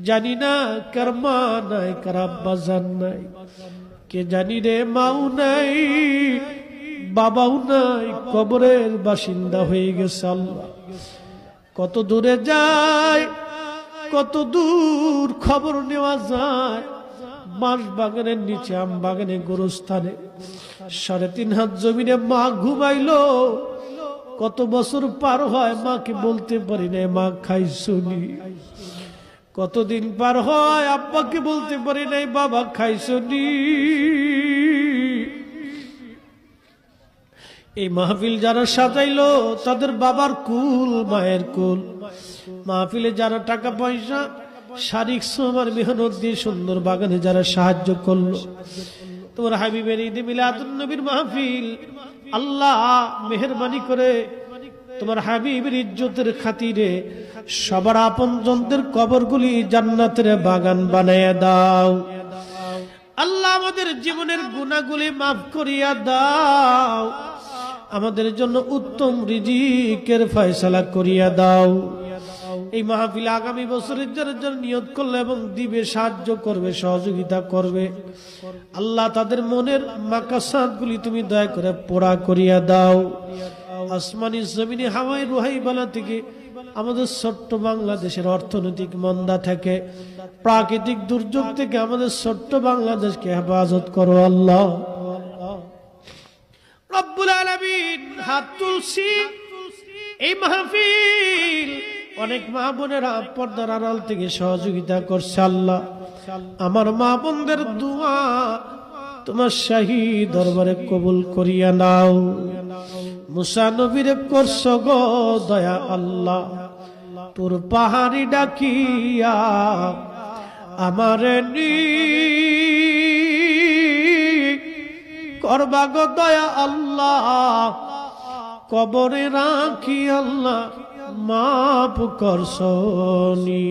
জানি না কার মা নাই, কার আব্বা জান নাই, কে জানি রে মাও নাই, বাবাও নাই, কবরের বাসিন্দা হয়ে গেছে। আল্লাহ কত দূরে যায়, কত দূর খবর নেওয়া যায়। বাঁশ বাগানের নিচে, আম বাগানে, গোরস্থানে 3.5 হাত জমিনে মা ঘুমাইলো। কত বছর পার হয়, মাকে বলতে পারি না মা খাইছুনি। কতদিন পার হয়, আব্বাকে বলতে পারি নাই বাবা খাইছুনি। এই মাহফিল যারা সাজাইলো তাদের বাবার কুল, মায়ের কুল। মাহফিলে যারা টাকা পয়সা, শারীরিক শ্রম আর মেহনত দিয়ে সুন্দর বাগানে যারা সাহায্য করলো, তোমার হাবিবের ঈদে মিলাদুন নবীর মাহফিল, আল্লাহ মেহেরবানি করে তোমার হাবিবের ইজ্জতের খাতিরে সবার আপনজনদের কবরগুলি জান্নাতের বাগান বানায়া দাও। আল্লাহ আমাদের জীবনের গুনাহগুলি মাফ করিয়া দাও। আমাদের জন্য উত্তম রিজিকের ফয়সালা করিয়া দাও। এই মাহফিল আগামী বছরের জন্য নিয়ত করলে এবং দিবে, সাহায্য করবে, সহযোগিতা করবে, আল্লাহ তাদের মনের মাকাসাদগুলি তুমি দয়া করে পুরা করিয়া দাও। আসমানি জমিনে হাওয়াই রুহাই বালা থেকে, আমাদের ছোট্ট বাংলাদেশের অর্থনৈতিক মন্দা থেকে, প্রাকৃতিক দুর্যোগ থেকে আমাদের ছোট্ট বাংলাদেশকে হেফাজত করো আল্লাহ। রব্বুল আলামিন, হাত তুলছি এই মাহফিল অনেক মা বোনেরা পর্দার আড়াল থেকে সহযোগিতা করছে। আল্লাহ আমার মা বোনদের দোয়া তোমার শাহী দরবারে কবুল করিয়া নাও। মুসা নবীরে করছ গো দয়া আল্লাহ, তোর পাহাড়ি ডাকিয়া আমারে নি করবা গো দয়া আল্লাহ, কবরে রাখি আল্লাহ মাফ করছনি।